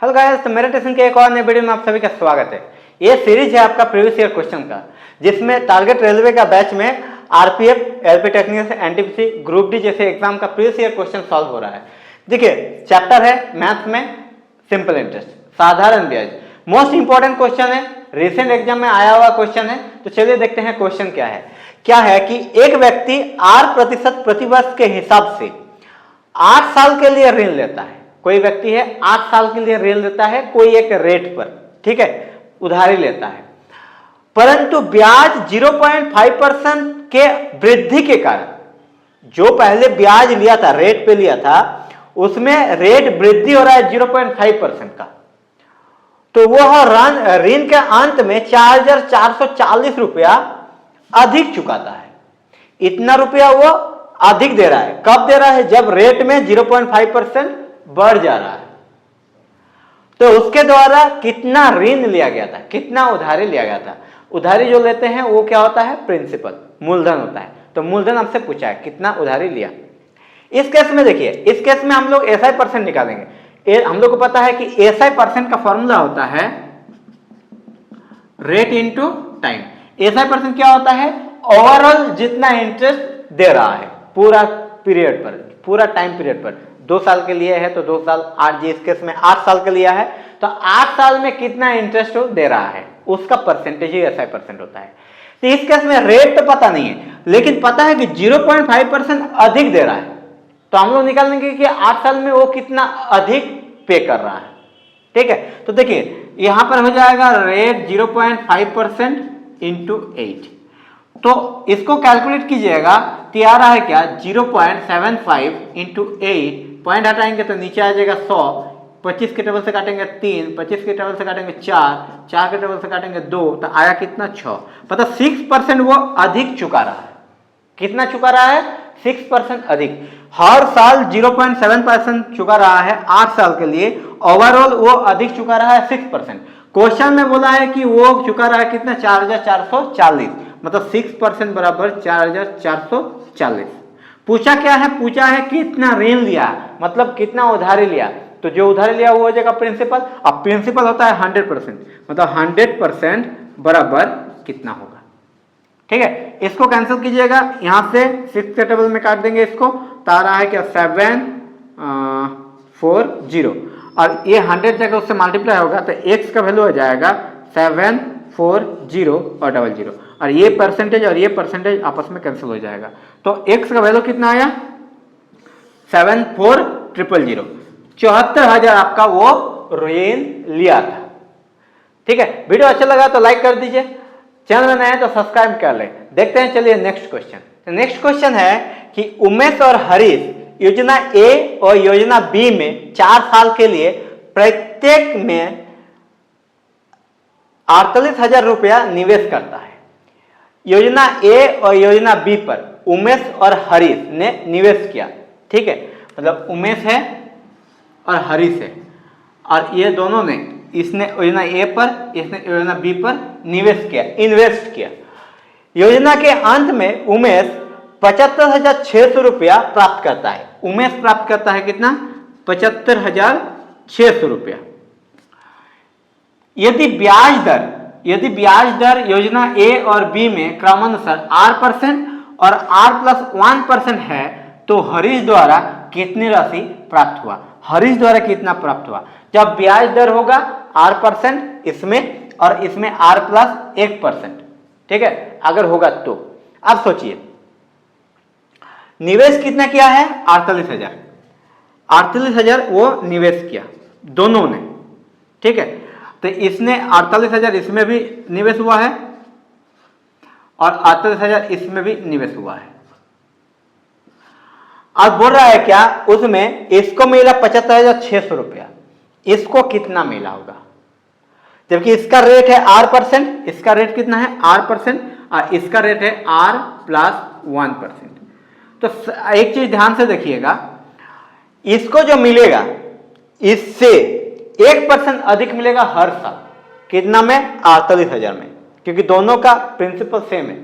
Hello guys, तो मेरे station के एक और नए वीडियो में आप सभी का स्वागत है। ये सीरीज है आपका प्रीवियस ईयर क्वेश्चन का, जिसमें टारगेट रेलवे का बैच में RPF, LP technical, NTPC, group D जैसे एग्जाम का प्रीवियस ईयर क्वेश्चन सॉल्व हो रहा है। देखिए, चैप्टर है मैथ्स में सिंपल इंटरेस्ट, साधारण ब्याज। मोस्ट इंपॉर्टेंट क्वेश्चन है, रिसेंट एग्जाम में आया हुआ क्वेश्चन है। तो चलिए देखते हैं क्वेश्चन क्या है कि एक व्यक्ति 8% प्रतिवर्ष के हिसाब से 8 साल के लिए ऋण लेता है। कोई व्यक्ति है 8 साल के लिए ऋण लेता है कोई एक रेट पर, ठीक है, उधारी लेता है, परंतु ब्याज 0.5% के वृद्धि के कारण, जो पहले ब्याज लिया था, रेट पे लिया था, उसमें रेट वृद्धि हो रहा है 0.5% का। तो वह ऋण के अंत में 4,440 रुपया अधिक चुकाता है। इतना रुपया वो अधिक दे रहा है। कब दे रहा है? जब रेट में 0.5% बढ़ जा रहा है। तो उसके द्वारा कितना ऋण लिया गया था, कितना उधारी लिया गया था। उधारी जो लेते हैं वो क्या होता है? प्रिंसिपल, मूलधन होता है। तो मूलधन हमसे पूछा है कितना उधारी लिया। इस केस में देखिए, इस केस में हम लोग एसआई परसेंट निकालेंगे। हम लोग को पता है कि एसआई परसेंट का फॉर्मूला होता है rate into time. SI percent क्या होता है? ओवरऑल जितना इंटरेस्ट दे रहा है पूरा पीरियड पर, पूरा टाइम पीरियड पर। 2 साल के लिए है तो 2 साल, 8 जिस केस में 8 साल के लिया है तो 8 साल में कितना इंटरेस्ट दे रहा है उसका परसेंटेज ही एसआई परसेंट होता है। तो इस केस में रेट तो पता नहीं है, लेकिन पता है कि 0.5% अधिक दे रहा है। तो हम लोग निकालेंगे कि 8 साल में वो कितना अधिक पे कर रहा है। ठीक है, तो देखिए यहां पर हो जाएगा रेट 0.5% इंटू 8। तो इसको कैलकुलेट कीजिएगा तो आ रहा है क्या? 0.75 इंटू 8, पॉइंट हटाएंगे तो नीचे आ जाएगा 100। 25 के टेबल से काटेंगे 3, 25 के टेबल से काटेंगे 4, 4 के टेबल से काटेंगे 2, तो आया कितना? 6। मतलब 6% वो अधिक चुका रहा है। कितना चुका रहा है? 6% अधिक। हर साल 0.7% चुका रहा है 8 साल के लिए। ओवरऑल वो अधिक चुका रहा है 6%। क्वेश्चन में बोला है कि वो चुका रहा है कितना? 4,440। मतलब 6% बराबर 4,440। पूछा क्या है? पूछा है कितना ऋण लिया, मतलब कितना उधारी लिया। तो जो उधारी लिया वो हो जाएगा प्रिंसिपल। अब प्रिंसिपल होता है 100%, मतलब 100% बराबर कितना होगा। ठीक है, इसको कैंसिल कीजिएगा, यहां से 6 के टेबल में काट देंगे इसको, तो आ रहा है क्या? 740। और ये 100 जगह उससे मल्टीप्लाई होगा तो x का वैल्यू हो जाएगा 740 और 00। और ये परसेंटेज और ये परसेंटेज आपस में कैंसिल हो जाएगा। तो x का वैल्यू कितना आया? 74000। 74,000 आपका वो ऋण लिया था। ठीक है, वीडियो अच्छा लगा तो लाइक कर दीजिए, चैनल में नए हैं तो सब्सक्राइब कर ले। देखते हैं, चलिए नेक्स्ट क्वेश्चन। तो नेक्स्ट क्वेश्चन है कि उमेश और हरीश योजना ए और योजना बी में 4 साल के लिए प्रत्येक में 48,000 रुपया निवेश करता है। योजना ए और योजना बी पर उमेश और हरीश ने निवेश किया। ठीक है, मतलब उमेश है और हरीश है, और ये दोनों ने, इसने योजना ए पर, इसने योजना बी पर निवेश किया, इन्वेस्ट किया। योजना के अंत में उमेश 75,600 रुपया प्राप्त करता है। उमेश प्राप्त करता है कितना? 75,600 रुपया। यदि ब्याज दर योजना ए और बी में क्रमानुसार R% और R+1% है तो हरीश द्वारा कितनी राशि प्राप्त हुआ? हरीश द्वारा कितना प्राप्त हुआ? जब ब्याज दर होगा R% इसमें और इसमें R+1%। ठीक है, अगर होगा तो। अब सोचिए, निवेश कितना किया है? 48,000। 48,000 वो निवेश किया दोनों ने। ठीक है, तो इसने 48,000 इसमें भी निवेश हुआ है और 48,000 इसमें भी निवेश हुआ है। अब बोल रहा है क्या? उसमें इसको मिला 75,600 रुपया, इसको कितना मिला होगा? जबकि इसका रेट है R%, इसका रेट कितना है? R%, और इसका रेट है R+1%। तो एक चीज ध्यान से देखिएगा, इसको जो मिलेगा इससे 1% अधिक मिलेगा हर साल। कितना में? 48,000 में, क्योंकि दोनों का प्रिंसिपल सेम है।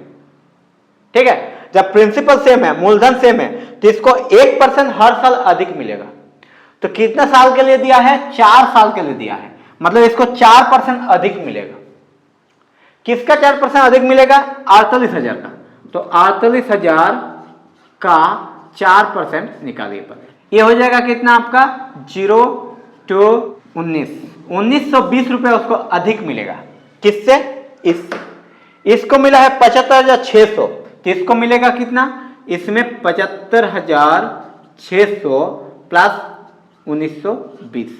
ठीक है, जब प्रिंसिपल सेम है, मूलधन सेम है, तो इसको 1% हर साल अधिक मिलेगा। तो कितना साल के लिए दिया है? 4 साल के लिए दिया है, मतलब इसको 4% अधिक मिलेगा। किसका 4% अधिक मिलेगा? 48,000 का। तो 48,000 का 4% निकालिए पर, ये हो जाएगा कितना आपका? 0 to 1920 रुपया उसको अधिक मिलेगा। किससे? इसको मिला है 75,600, तो इसको मिलेगा कितना? इसमें 75,600 प्लस 1920,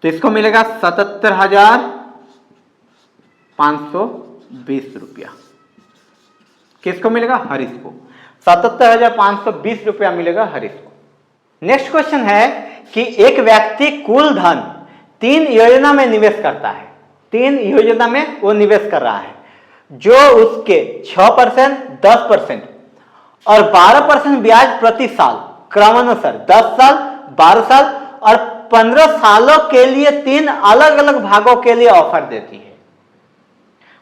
तो इसको मिलेगा 77,520 रुपया। किसको मिलेगा? हरीश को 77,520 रुपया मिलेगा हरीश को। नेक्स्ट क्वेश्चन है कि एक व्यक्ति कुल धन 3 योजना में निवेश करता है, 3 योजना में वो निवेश कर रहा है, जो उसके 6%, 10% और 12% ब्याज प्रति साल क्रमानुसार 10 साल, 12 साल और 15 सालों के लिए 3 अलग अलग भागों के लिए ऑफर देती है।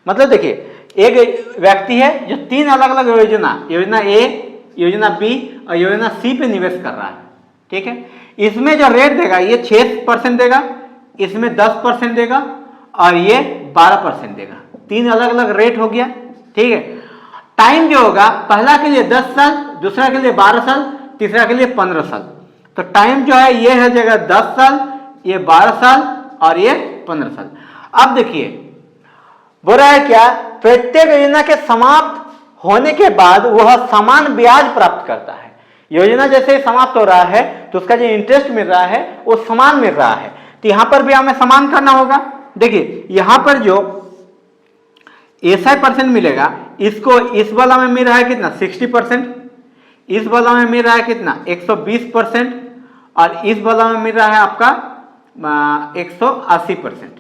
मतलब देखिए, एक व्यक्ति है जो 3 अलग अलग योजना ए, योजना बी और योजना सी पे निवेश कर रहा है, ठीक है। इसमें जो रेट देगा ये 6% देगा, इसमें 10% देगा और ये 12% देगा। 3 अलग अलग रेट हो गया, ठीक है। टाइम जो होगा, पहला के लिए 10 साल, दूसरा के लिए 12 साल, तीसरा के लिए 15 साल। तो टाइम जो है ये हो जाएगा 10 साल, ये 12 साल और ये 15 साल। अब देखिए बोल रहा है क्या? प्रत्येक योजना के समाप्त होने के बाद वह समान ब्याज प्राप्त करता है। योजना जैसे समाप्त हो रहा है तो उसका जो इंटरेस्ट मिल रहा है वो समान मिल रहा है, तो यहां पर भी हमें समान करना होगा। देखिए यहां पर जो SI% मिलेगा, इसको इस वाला में मिल रहा है कितना? 60%, इस वाला में मिल रहा है कितना? 120% और इस वाला में मिल रहा है आपका 180%,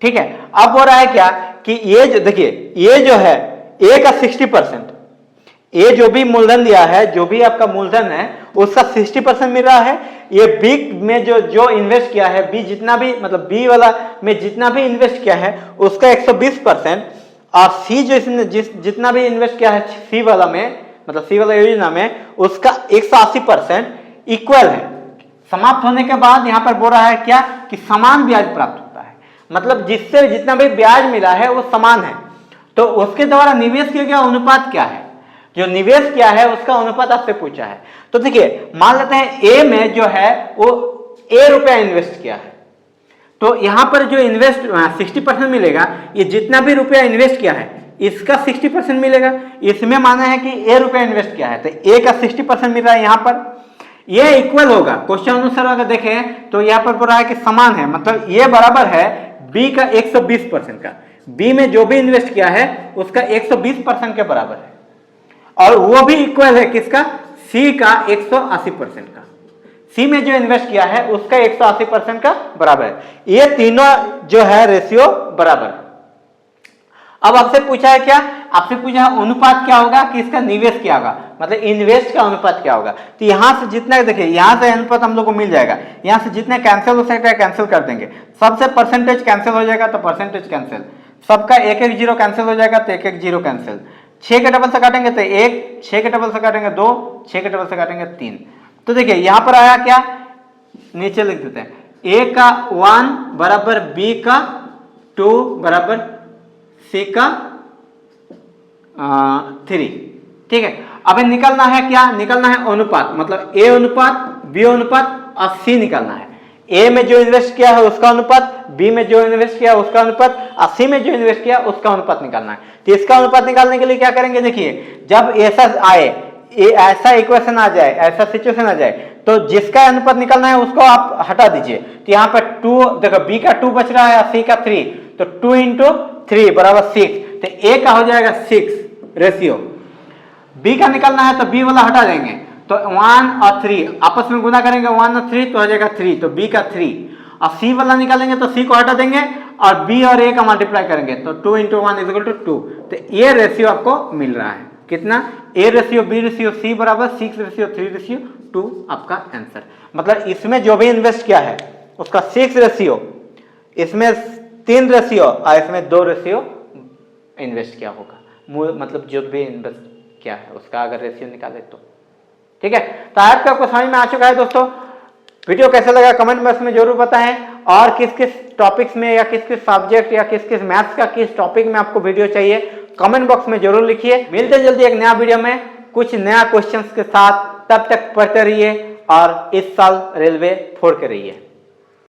ठीक है। अब हो रहा है क्या कि ये जो देखिए, ये जो है ए का 60%, ए जो भी मूलधन दिया है, जो भी आपका मूलधन है उसका 60% मिल रहा है। ये बी में जो इन्वेस्ट किया है, बी जितना भी मतलब बी वाला में जितना भी इन्वेस्ट किया है उसका 120%, और सी जो इसने जितना भी इन्वेस्ट किया है सी वाला में, मतलब सी वाला योजना में, उसका 180% इक्वल है। समाप्त होने के बाद यहां पर बोल रहा है क्या कि समान ब्याज प्राप्त होता है, मतलब जिससे जितना भी ब्याज मिला है वो समान है। तो उसके द्वारा निवेश किया गया अनुपात क्या है? जो निवेश किया है उसका अनुपात आपसे पूछा है। तो देखिए मान लेते हैं ए में जो है वो ए रुपया इन्वेस्ट किया है, तो यहां पर जो इन्वेस्ट 60% मिलेगा, ये जितना भी रुपया इन्वेस्ट किया है इसका 60% मिलेगा। इसमें माना है कि ए रुपया इन्वेस्ट किया है तो ए का 60% मिल रहा है, यहां पर ये इक्वल होगा। क्वेश्चन अनुसार अगर देखें तो यहां पर बोल रहा है कि समान है, मतलब ये बराबर है बी का 120% का। बी में जो भी इन्वेस्ट किया है उसका 120% के बराबर है, और वो भी इक्वल है किसका? सी का 180% का। सी में जो इन्वेस्ट किया है उसका 180% का बराबर है। ये तीनों जो है रेशियो बराबर है। अब आपसे पूछा है क्या? आपसे पूछा है अनुपात क्या होगा कि इसका निवेश क्या होगा, मतलब इन्वेस्ट का अनुपात क्या होगा। तो यहां से जितना देखिए, यहां से अनुपात हम लोग को मिल जाएगा, यहां से जितना कैंसिल हो सकता है कैंसिल कर देंगे। सबसे परसेंटेज कैंसिल हो जाएगा तो परसेंटेज कैंसिल, सबका 1-1 जीरो कैंसिल हो जाएगा तो 1-1 जीरो कैंसिल। 6 के डबल से काटेंगे तो 1, 6 के डबल से काटेंगे 2, 6 के डबल से काटेंगे 3। तो देखिए यहां पर आया क्या, नीचे लिख देते हैं, ए का 1 बराबर बी का 2 बराबर सी का 3, ठीक है। अब निकलना है क्या? निकलना है अनुपात, मतलब ए अनुपात, बी अनुपात और सी निकलना है। ए में जो इन्वेस्ट किया है उसका अनुपात, बी में जो इन्वेस्ट किया उसका अनुपात और सी में जो इन्वेस्ट किया उसका अनुपात निकालना है। तो इसका अनुपात निकालने के लिए क्या करेंगे? देखिए जब ऐसा आए, ऐसा इक्वेशन आ जाए, ऐसा सिचुएशन आ जाए, तो जिसका अनुपात निकालना है उसको आप हटा दीजिए। तो यहाँ पर 2 देखो, बी का 2 बच रहा है और सी का 3, तो 2 into 3 बराबर 6, तो ए का हो जाएगा 6 रेशियो। बी का निकालना है तो बी वाला हटा देंगे, तो 1 और 3 आपस में गुना करेंगे, 1 और 3 तो हो जाएगा 3, तो बी का 3। और सी वाला निकालेंगे तो सी को हटा देंगे और बी और ए का मल्टीप्लाई करेंगे, तो 2 into 1 = 2। तो ये रेशियो आपको मिल रहा है कितना? A ratio B ratio C बराबर 6:3:2 आपका आंसर। मतलब इसमें जो भी इन्वेस्ट किया है उसका 6 रेशियो, इसमें 3 रेशियो और इसमें 2 रेशियो इन्वेस्ट किया होगा, मतलब जो भी इन्वेस्ट किया है उसका अगर रेशियो निकाले तो, ठीक है। तो आज का आपको समझ में आ चुका है दोस्तों। वीडियो कैसा लगा कमेंट बॉक्स में जरूर बताएं, और किस किस टॉपिक्स में या किस किस सब्जेक्ट या किस किस मैथ्स का किस टॉपिक में आपको वीडियो चाहिए कमेंट बॉक्स में जरूर लिखिए। मिलते हैं जल्दी एक नया वीडियो में कुछ नया क्वेश्चंस के साथ, तब तक पढ़ते रहिए और इस साल रेलवे फोड़ के रहिए।